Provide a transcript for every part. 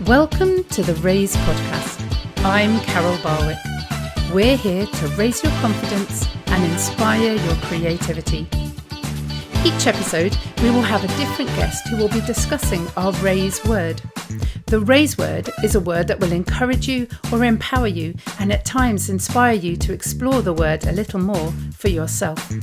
Welcome to the Raise podcast. I'm Carol Barwick. We're here to raise your confidence and inspire your creativity. Each episode, we will have a different guest who will be discussing our Raise word. The Raise word is a word that will encourage you or empower you and at times inspire you to explore the word a little more for yourself.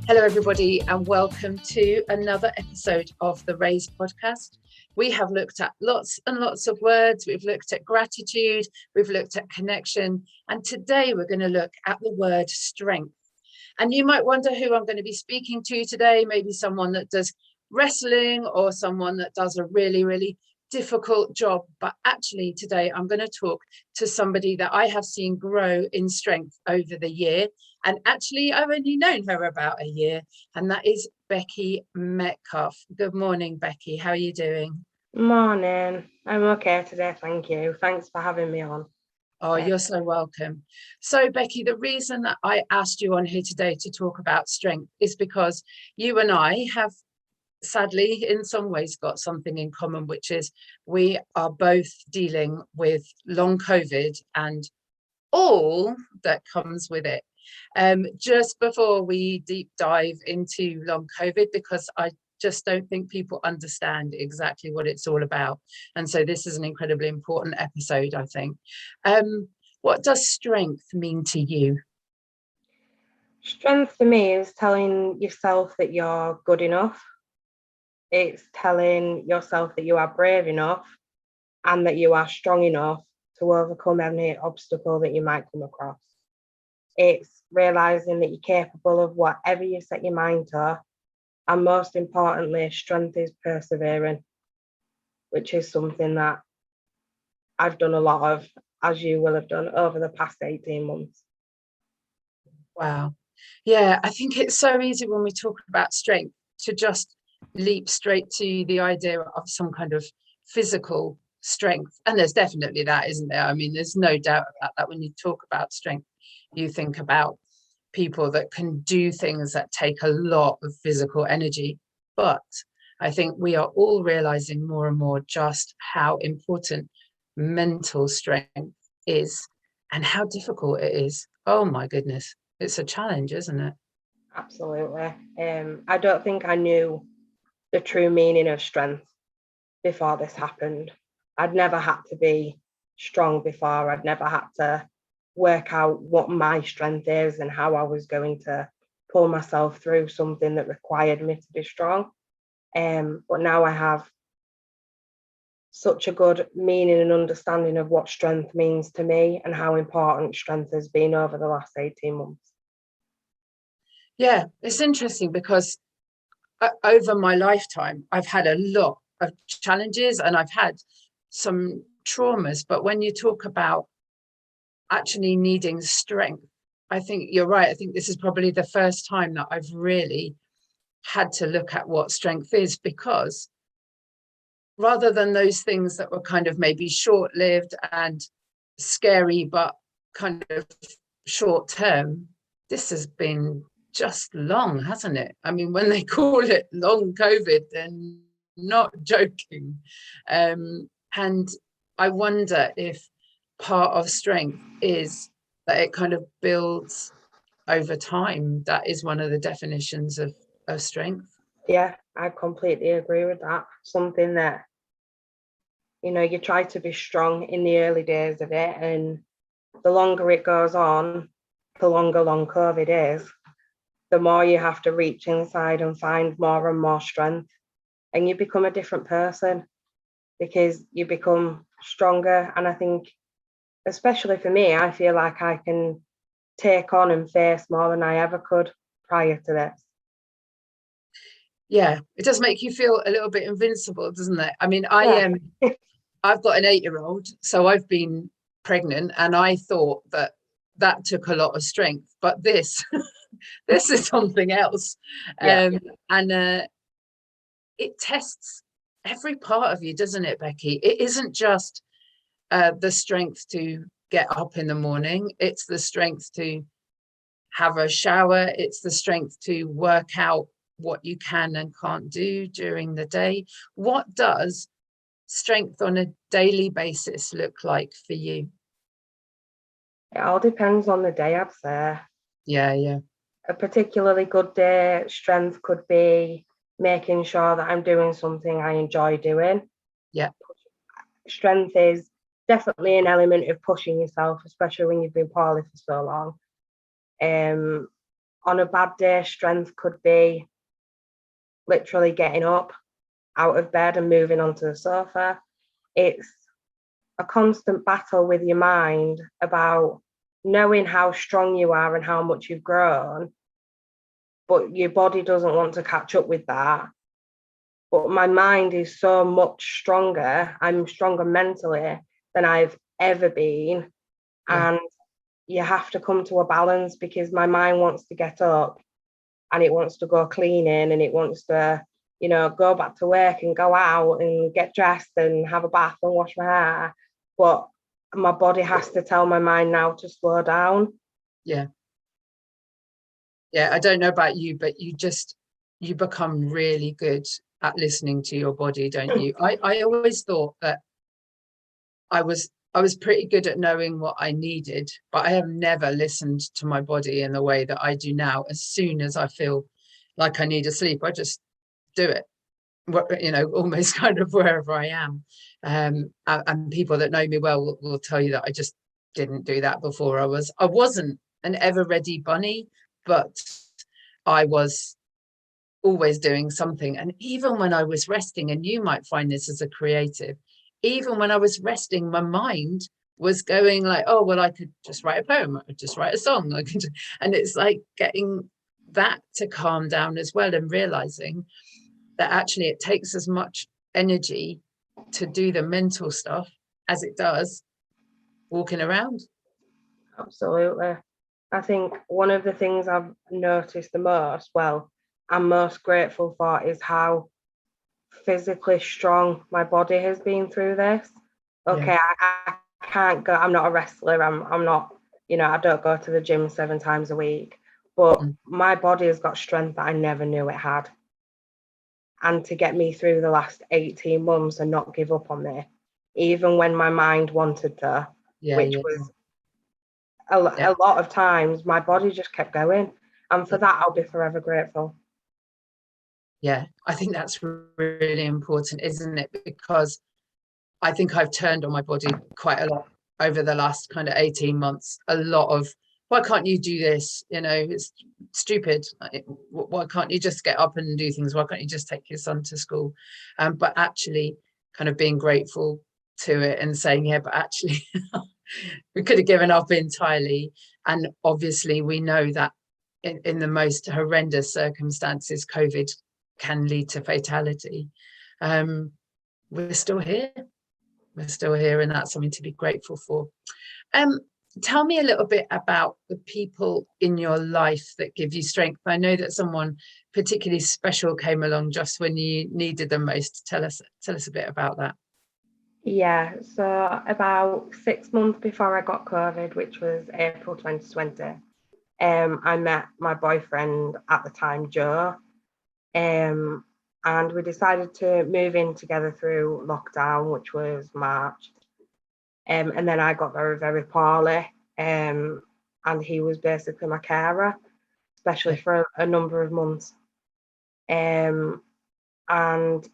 Hello everybody and welcome to another episode of the Raise podcast. We have looked at lots and lots of words. We've looked at gratitude, we've looked at connection, and today we're going to look at the word strength. And you might wonder who I'm going to be speaking to today, maybe someone that does wrestling or someone that does a really difficult job. But actually today I'm going to talk to somebody that I have seen grow in strength over the year. And actually, I've only known her about a year, and that is Becky Metcalfe. Good morning, Becky. How are you doing? Morning. I'm okay today, thank you. Thanks for having me on. Oh, you're so welcome. So, Becky, the reason that I asked you on here today to talk about strength is because you and I have, sadly, in some ways got something in common, which is we are both dealing with long COVID and all that comes with it. Just before we deep dive into long COVID, because I just don't think people understand exactly what it's all about. And so this is an incredibly important episode, I think. What does strength mean to you? Strength for me is telling yourself that you're good enough. It's telling yourself that you are brave enough and that you are strong enough to overcome any obstacle that you might come across. It's realizing that you're capable of whatever you set your mind to. And most importantly, strength is persevering, which is something that I've done a lot of, as you will have done over the past 18 months. Wow. Yeah, I think it's so easy when we talk about strength to just leap straight to the idea of some kind of physical strength. And there's definitely that, isn't there? I mean, there's no doubt about that. When you talk about strength, you think about people that can do things that take a lot of physical energy. But I think we are all realizing more and more just how important mental strength is and how difficult it is. Oh my goodness, it's a challenge, isn't it? Absolutely. I don't think I knew the true meaning of strength before this happened. I'd never had to be strong before. I'd never had to work out what my strength is and how I was going to pull myself through something that required me to be strong. But now I have such a good meaning and understanding of what strength means to me and how important strength has been over the last 18 months. Yeah, it's interesting because over my lifetime, I've had a lot of challenges and I've had some traumas. But when you talk about actually needing strength, I think you're right. I think this is probably the first time that I've really had to look at what strength is, because rather than those things that were kind of maybe short-lived and scary but kind of short term, this has been just long, hasn't it? I mean, when they call it long COVID, they're not joking. And I wonder if part of strength is that it kind of builds over time. That is one of the definitions of strength. Yeah, I completely agree with that. Something that, you try to be strong in the early days of it, and the longer it goes on, the longer long COVID is, the more you have to reach inside and find more and more strength. And you become a different person because you become stronger. And I think, especially for me, I feel like I can take on and face more than I ever could prior to this. Yeah, it does make you feel a little bit invincible, doesn't it? I mean, I've got an 8-year-old, so I've been pregnant, and I thought that took a lot of strength, but this this is something else. And it tests every part of you, doesn't it, Becky? It isn't just the strength to get up in the morning. It's the strength to have a shower. It's the strength to work out what you can and can't do during the day. What does strength on a daily basis look like for you? It all depends on the day, I'd say. Yeah. A particularly good day, strength could be making sure that I'm doing something I enjoy doing. Yeah. Strength is definitely an element of pushing yourself, especially when you've been poorly for so long. On a bad day, strength could be literally getting up out of bed and moving onto the sofa. It's a constant battle with your mind about knowing how strong you are and how much you've grown, but your body doesn't want to catch up with that. But my mind is so much stronger. I'm stronger mentally than I've ever been. Yeah. And you have to come to a balance, because my mind wants to get up and it wants to go cleaning and it wants to, go back to work and go out and get dressed and have a bath and wash my hair. But my body has to tell my mind now to slow down. Yeah. I don't know about you, but you become really good at listening to your body, don't you? I always thought that I was pretty good at knowing what I needed, but I have never listened to my body in the way that I do now. As soon as I feel like I need a sleep, I just do it, almost kind of wherever I am. And people that know me well will tell you that I just didn't do that before. I wasn't an ever ready bunny, but I was always doing something. And even when I was resting, and you might find this as a creative, even when I was resting, my mind was going like, oh, well, I could just write a poem, I could just write a song. And it's like getting that to calm down as well, and realizing that actually it takes as much energy to do the mental stuff as it does walking around. Absolutely. I think one of the things I've noticed the most, well, I'm most grateful for, is how physically strong my body has been through this. Okay, Yeah. I can't go, I'm not a wrestler, I'm not, I don't go to the gym 7 times a week, but my body has got strength that I never knew it had. And to get me through the last 18 months and not give up on me, even when my mind wanted to, which was a lot of times, my body just kept going. And for that, I'll be forever grateful. Yeah, I think that's really important, isn't it? Because I think I've turned on my body quite a lot over the last kind of 18 months. A lot of, why can't you do this? It's stupid. Why can't you just get up and do things? Why can't you just take your son to school? But actually kind of being grateful to it and saying, yeah, but actually we could have given up entirely. And obviously we know that in the most horrendous circumstances, COVID can lead to fatality. We're still here. We're still here, and that's something to be grateful for. Tell me a little bit about the people in your life that give you strength. I know that someone particularly special came along just when you needed them most. Tell us a bit about that. Yeah, so about 6 months before I got COVID, which was April 2020, I met my boyfriend at the time, Joe, and we decided to move in together through lockdown, which was March. And then I got very, very poorly, and he was basically my carer, especially for a number of months. And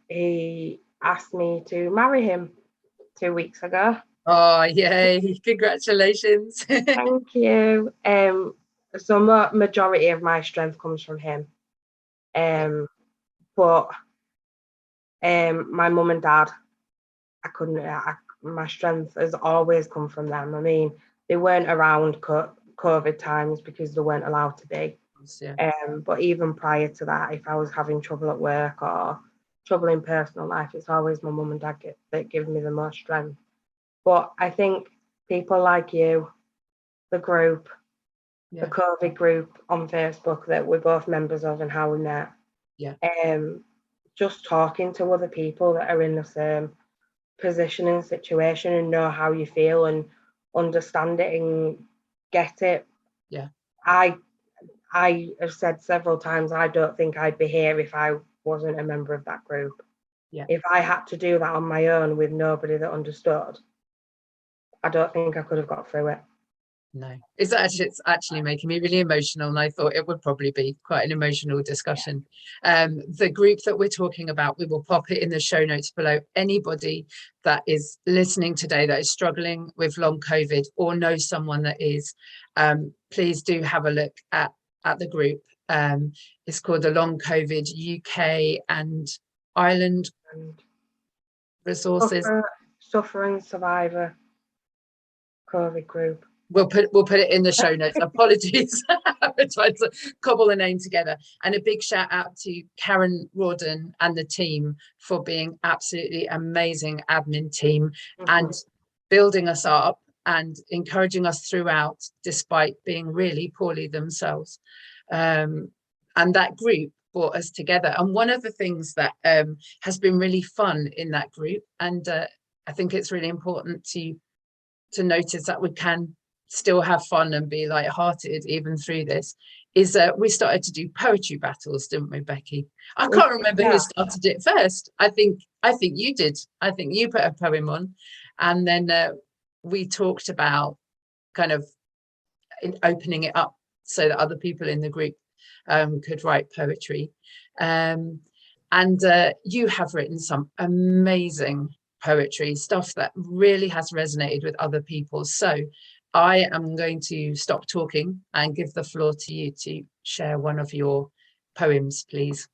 he asked me to marry him 2 weeks ago. Oh, yay. Congratulations. Thank you. So majority of my strength comes from him. But my mum and dad, my strength has always come from them. I mean, they weren't around COVID times because they weren't allowed to be. Yeah. But even prior to that, if I was having trouble at work or trouble in personal life, it's always my mum and dad that give me the most strength. But I think people like you, the group, the COVID group on Facebook that we're both members of and how we met, just talking to other people that are in the same position and situation and know how you feel and understand it and get it. Yeah. I have said several times, I don't think I'd be here if I wasn't a member of that group. Yeah. If I had to do that on my own with nobody that understood, I don't think I could have got through it. No, it's actually making me really emotional, and I thought it would probably be quite an emotional discussion. The group that we're talking about, we will pop it in the show notes below. Anybody that is listening today that is struggling with long COVID or knows someone that is, please do have a look at the group. It's called the Long COVID UK and Ireland And Resources. suffer and survivor COVID group. We'll put it in the show notes. Apologies. We're trying to cobble the name together. And a big shout out to Karen Rawdon and the team for being absolutely amazing admin team and building us up and encouraging us throughout, despite being really poorly themselves. And that group brought us together. And one of the things that has been really fun in that group, and I think it's really important to notice that we can still have fun and be light-hearted even through this, is we started to do poetry battles, didn't we, Becky? I can't remember who started it first. I think you did. I think you put a poem on, and then we talked about kind of opening it up so that other people in the group could write poetry. And you have written some amazing poetry, stuff that really has resonated with other people. So I am going to stop talking and give the floor to you to share one of your poems, please.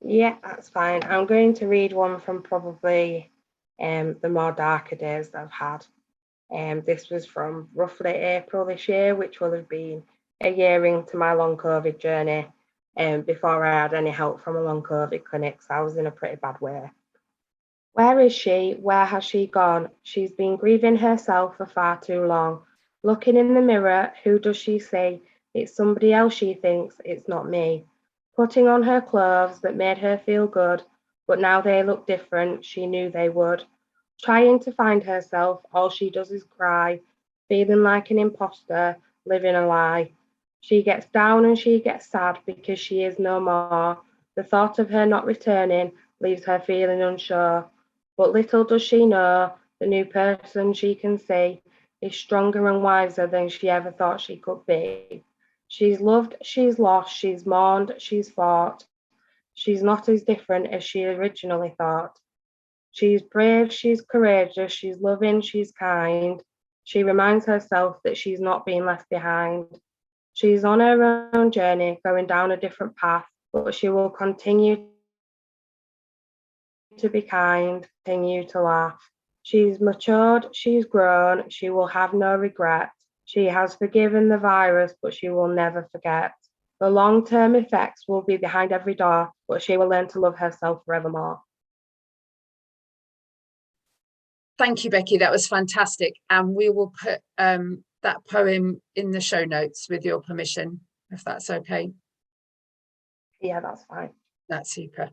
Yeah, that's fine. I'm going to read one from probably the more darker days that I've had. This was from roughly April this year, which will have been a year into my long COVID journey, before I had any help from a long COVID clinic, so I was in a pretty bad way. Where is she? Where has she gone? She's been grieving herself for far too long. Looking in the mirror, who does she see? It's somebody else, she thinks, it's not me. Putting on her clothes that made her feel good, but now they look different, she knew they would. Trying to find herself, all she does is cry, feeling like an imposter, living a lie. She gets down and she gets sad because she is no more. The thought of her not returning leaves her feeling unsure. But little does she know, the new person she can see is stronger and wiser than she ever thought she could be. She's loved, she's lost, she's mourned, she's fought. She's not as different as she originally thought. She's brave, she's courageous, she's loving, she's kind. She reminds herself that she's not being left behind. She's on her own journey, going down a different path, but she will continue to be kind, continue to laugh. She's matured, she's grown, she will have no regret. She has forgiven the virus, but she will never forget. The long-term effects will be behind every door, but she will learn to love herself forevermore. Thank you, Becky. That was fantastic. And we will put that poem in the show notes with your permission, if that's okay. Yeah, that's fine. That's super.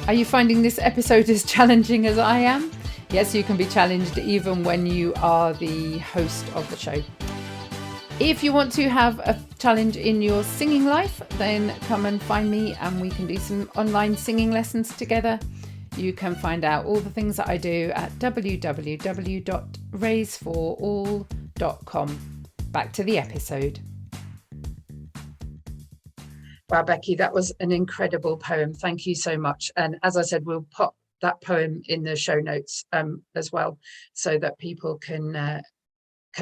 Are you finding this episode as challenging as I am? Yes, you can be challenged even when you are the host of the show. If you want to have a challenge in your singing life, then come and find me and we can do some online singing lessons together. You can find out all the things that I do at www.raiseforall.com. Back to the episode. Wow, Becky, that was an incredible poem. Thank you so much. And as I said, we'll pop that poem in the show notes as well, so that people can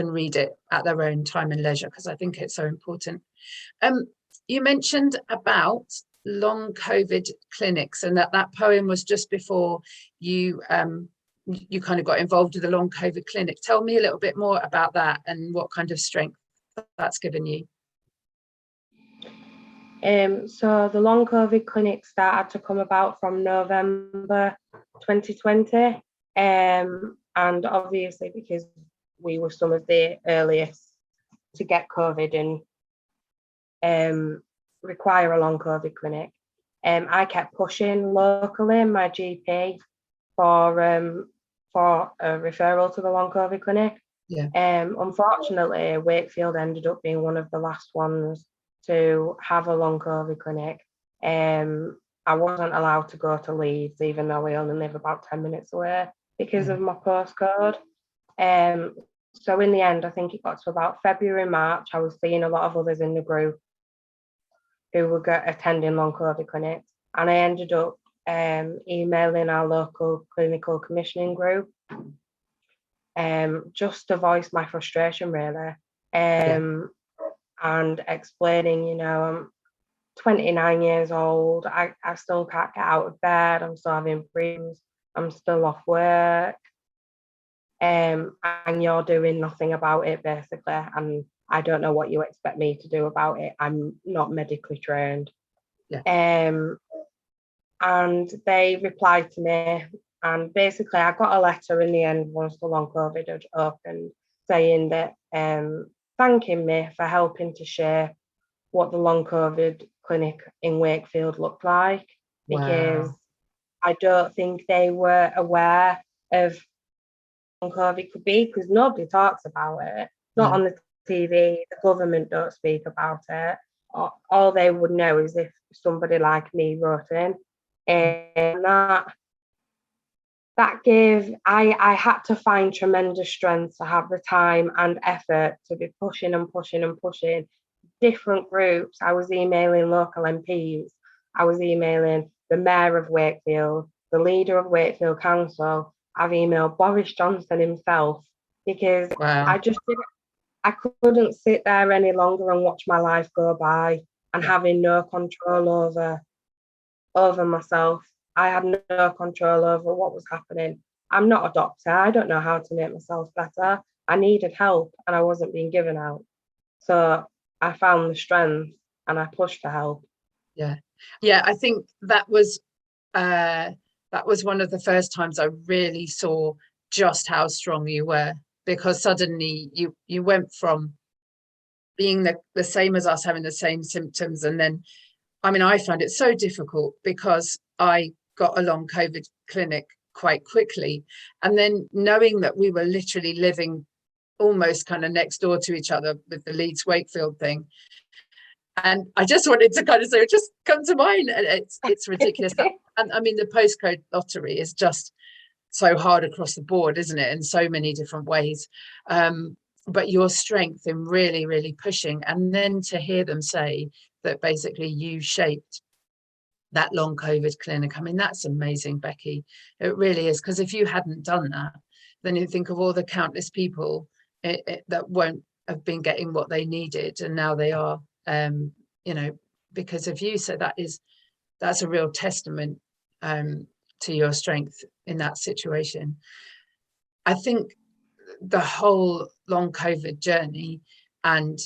read it at their own time and leisure, because I think it's so important. You mentioned about long COVID clinics, and that poem was just before you you kind of got involved with the long COVID clinic. Tell me a little bit more about that and what kind of strength that's given you. So the long COVID clinic started to come about from November 2020, and obviously because we were some of the earliest to get COVID and require a long COVID clinic. I kept pushing locally my GP for for a referral to the long COVID clinic. Yeah. Unfortunately, Wakefield ended up being one of the last ones to have a long COVID clinic. I wasn't allowed to go to Leeds, even though we only live about 10 minutes away because of my postcode. So in the end, I think it got to about February, March. I was seeing a lot of others in the group who were attending long COVID clinics. And I ended up emailing our local clinical commissioning group just to voice my frustration, really. And explaining, I'm 29 years old. I still can't get out of bed. I'm still having breaths. I'm still off work. And you're doing nothing about it, basically. And I don't know what you expect me to do about it. I'm not medically trained. Yeah. And they replied to me. And basically, I got a letter in the end once the long COVID had opened, saying that thanking me for helping to share what the long COVID clinic in Wakefield looked like, because I don't think they were aware of long COVID could be, because nobody talks about it. Not on the TV. The government don't speak about it. All they would know is if somebody like me wrote in, and that gave, I had to find tremendous strength to have the time and effort to be pushing and pushing and pushing different groups. I was emailing local MPs. I was emailing the mayor of Wakefield, the leader of Wakefield Council. I've emailed Boris Johnson himself, because I couldn't sit there any longer and watch my life go by and having no control over myself. I had no control over what was happening. I'm not a doctor. I don't know how to make myself better. I needed help and I wasn't being given help. So I found the strength and I pushed for help. Yeah. I think that was one of the first times I really saw just how strong you were, because suddenly you went from being the same as us, having the same symptoms, and then, I found it so difficult because I got a long COVID clinic quite quickly, and then knowing that we were literally living almost kind of next door to each other with the Leeds Wakefield thing. And I just wanted to kind of say, just come to mine. And it's ridiculous. And the postcode lottery is just so hard across the board, isn't it? In so many different ways. But your strength in really, really pushing. And then to hear them say that basically you shaped that long COVID clinic. That's amazing, Becky. It really is. Because if you hadn't done that, then you think of all the countless people that won't have been getting what they needed. And now they are. Because of you. So that's a real testament to your strength in that situation. I think the whole long COVID journey and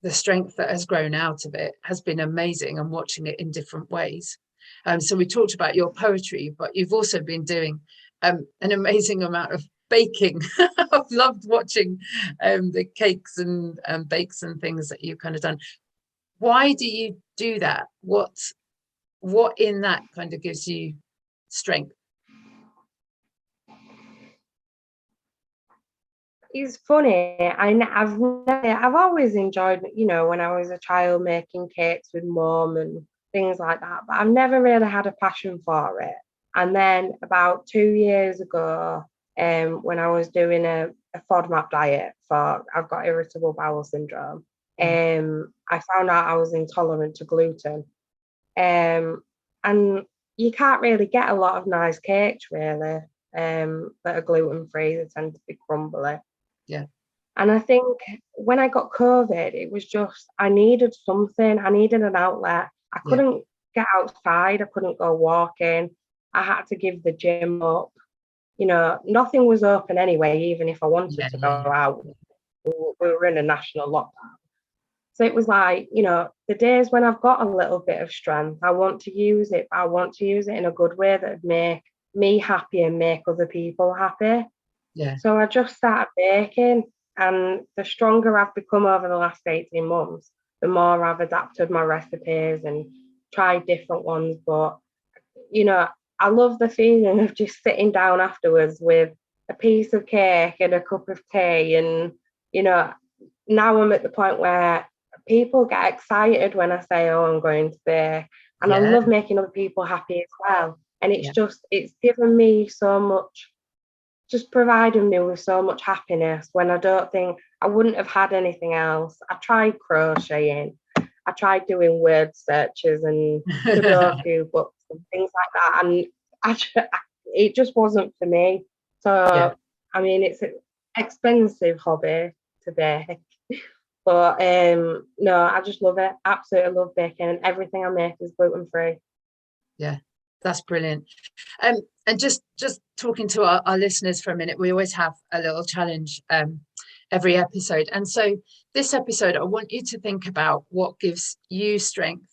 the strength that has grown out of it has been amazing, and watching it in different ways. So we talked about your poetry, but you've also been doing an amazing amount of baking. I've loved watching the cakes and bakes and things that you've kind of done. Why do you do that? What in that kind of gives you strength? It's funny. I've always enjoyed, when I was a child, making cakes with mum and things like that. But I've never really had a passion for it. And then about 2 years ago, when I was doing a FODMAP diet I've got irritable bowel syndrome. I found out I was intolerant to gluten. And you can't really get a lot of nice cakes, really, that are gluten-free. They tend to be crumbly. Yeah. And I think when I got COVID, it was just, I needed something. I needed an outlet. I couldn't get outside. I couldn't go walking. I had to give the gym up. Nothing was open anyway, even if I wanted to go out. We were in a national lockdown. So it was like, the days when I've got a little bit of strength, I want to use it. I want to use it in a good way that would make me happy and make other people happy. Yeah. So I just started baking, and the stronger I've become over the last 18 months, the more I've adapted my recipes and tried different ones. But, I love the feeling of just sitting down afterwards with a piece of cake and a cup of tea. And, you know, now I'm at the point where people get excited when I say, oh, I'm going to bake. And I love making other people happy as well. And it's given me so much, just providing me with so much happiness when I don't think I wouldn't have had anything else. I tried crocheting. I tried doing word searches and Sudoku books and things like that. And it just wasn't for me. So, I mean, it's an expensive hobby to bake. But no, I just love it. Absolutely love baking, and everything I make is gluten-free. Yeah, that's brilliant. And just talking to our listeners for a minute, we always have a little challenge every episode. And so this episode, I want you to think about what gives you strength.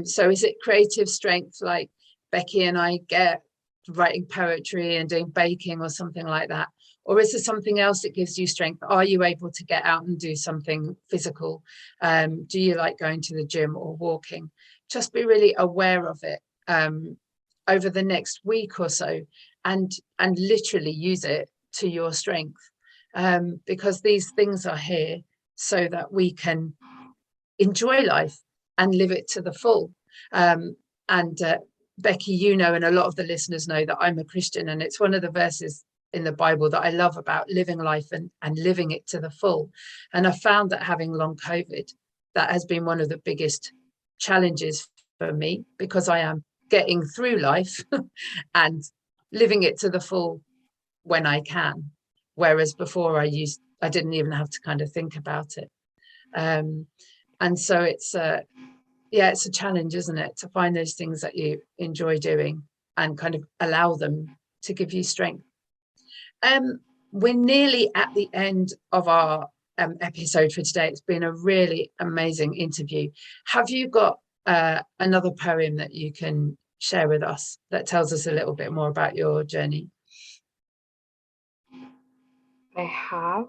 So is it creative strength like Becky and I get writing poetry and doing baking or something like that? Or is there something else that gives you strength? Are you able to get out and do something physical? Do you like going to the gym or walking? Just be really aware of it over the next week or so, and literally use it to your strength, because these things are here so that we can enjoy life and live it to the full. Becky, you know, and a lot of the listeners know that I'm a Christian, and it's one of the verses in the Bible that I love about living life and living it to the full. And I found that having long COVID, that has been one of the biggest challenges for me, because I am getting through life and living it to the full when I can. Whereas before I didn't even have to kind of think about it. And so it's a challenge, isn't it, to find those things that you enjoy doing and kind of allow them to give you strength. We're nearly at the end of our episode for today. It's been a really amazing interview. Have you got another poem that you can share with us that tells us a little bit more about your journey? I have.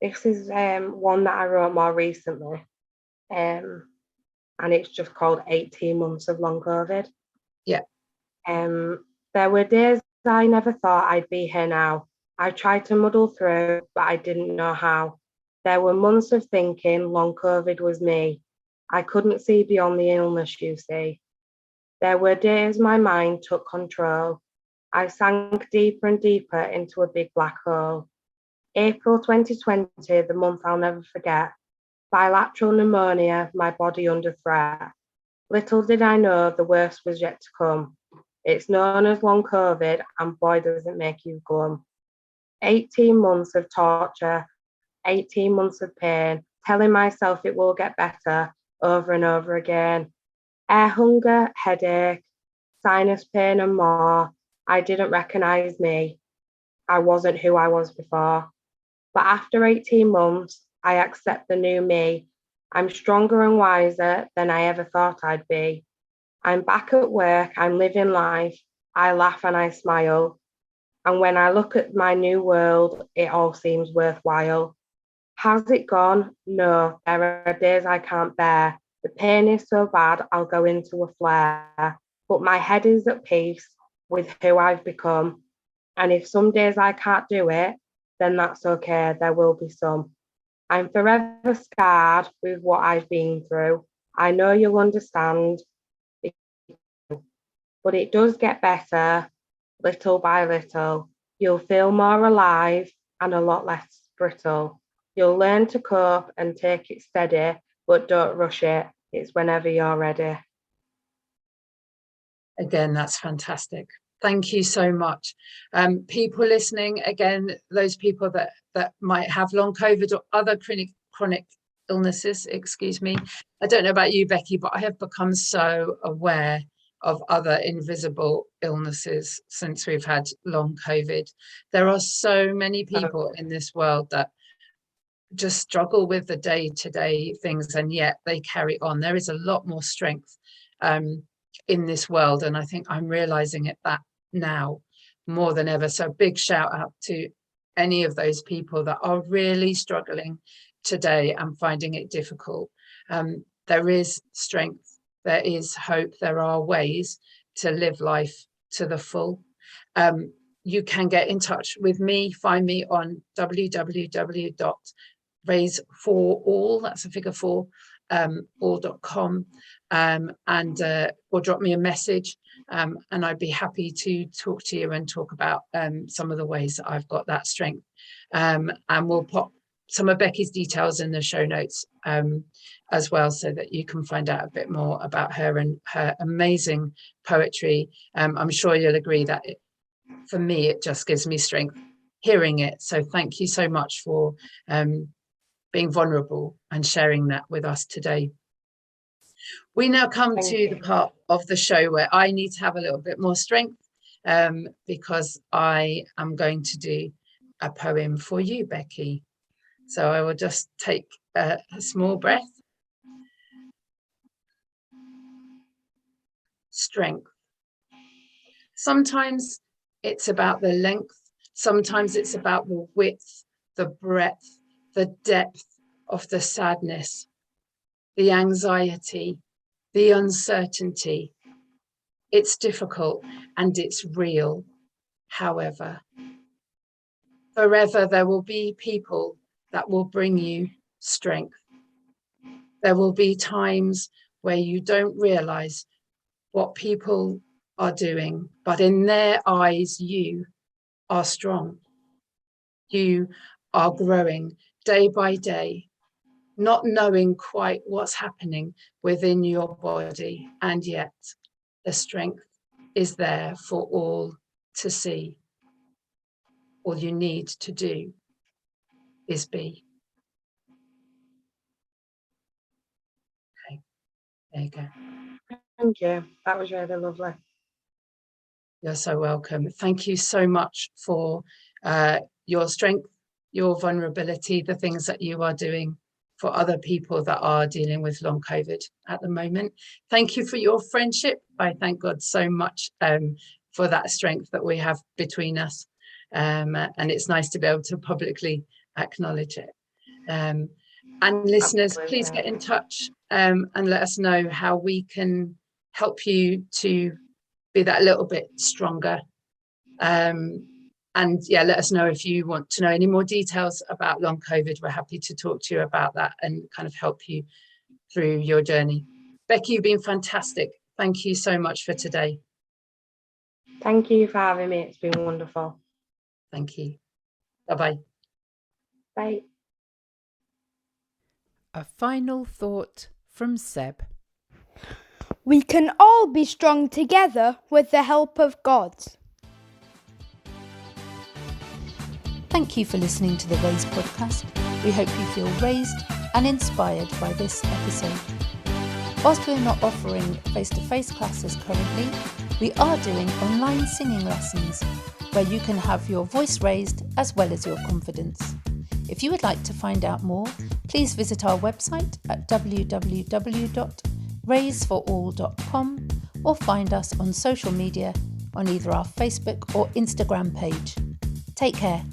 This is one that I wrote more recently, and it's just called 18 Months of Long COVID. Yeah. There were days I never thought I'd be here now. I tried to muddle through, but I didn't know how. There were months of thinking long COVID was me. I couldn't see beyond the illness, you see. There were days my mind took control. I sank deeper and deeper into a big black hole. April 2020, the month I'll never forget. Bilateral pneumonia, my body under threat. Little did I know the worst was yet to come. It's known as long COVID, and boy, does it make you glum. 18 months of torture, 18 months of pain, telling myself it will get better over and over again. Air hunger, headache, sinus pain and more. I didn't recognise me. I wasn't who I was before. But after 18 months, I accept the new me. I'm stronger and wiser than I ever thought I'd be. I'm back at work, I'm living life. I laugh and I smile. And when I look at my new world, it all seems worthwhile. Has it gone? No, there are days I can't bear. The pain is so bad, I'll go into a flare. But my head is at peace with who I've become. And if some days I can't do it, then that's okay, there will be some. I'm forever scarred with what I've been through. I know you'll understand. But it does get better, little by little. You'll feel more alive and a lot less brittle. You'll learn to cope and take it steady, but don't rush it. It's whenever you're ready. Again, that's fantastic. Thank you so much. People listening, again, those people that might have long COVID or other chronic illnesses, excuse me. I don't know about you, Becky, but I have become so aware of other invisible illnesses since we've had long COVID. There are so many people in this world that just struggle with the day-to-day things, and yet they carry on. There is a lot more strength in this world, and I think I'm realizing it that now more than ever. So big shout out to any of those people that are really struggling today and finding it difficult. There is strength there is hope. There are ways to live life to the full. You can get in touch with me. Find me on www.raiseforall, that's a figure 4, all.com, or drop me a message, and I'd be happy to talk to you and talk about some of the ways that I've got that strength. And we'll pop some of Becky's details in the show notes as well, so that you can find out a bit more about her and her amazing poetry. I'm sure you'll agree that for me, it just gives me strength hearing it. So thank you so much for being vulnerable and sharing that with us today. We now come to the part of the show where I need to have a little bit more strength, because I am going to do a poem for you, Becky. So I will just take a small breath. Strength. Sometimes it's about the length, sometimes it's about the width, the breadth, the depth of the sadness, the anxiety, the uncertainty. It's difficult and it's real. However, forever there will be people that will bring you strength. There will be times where you don't realize what people are doing, but in their eyes, you are strong. You are growing day by day, not knowing quite what's happening within your body, and yet the strength is there for all to see. All you need to do is be. Okay, there you go. Thank you. That was really lovely. You're so welcome. Thank you so much for your strength, your vulnerability, the things that you are doing for other people that are dealing with long COVID at the moment. Thank you for your friendship. I thank God so much for that strength that we have between us. And it's nice to be able to publicly acknowledge it. And listeners, Absolutely. Please get in touch and let us know how we can help you to be that little bit stronger. And yeah, let us know if you want to know any more details about long COVID. We're happy to talk to you about that and kind of help you through your journey. Becky, you've been fantastic. Thank you so much for today. Thank you for having me. It's been wonderful. Thank you. Bye-bye. Bye. A final thought from Seb. We can all be strong together with the help of God. Thank you for listening to the Raise podcast. We hope you feel raised and inspired by this episode. Whilst we're not offering face-to-face classes currently, we are doing online singing lessons where you can have your voice raised as well as your confidence. If you would like to find out more, please visit our website at www.raiseforall.com or find us on social media on either our Facebook or Instagram page. Take care.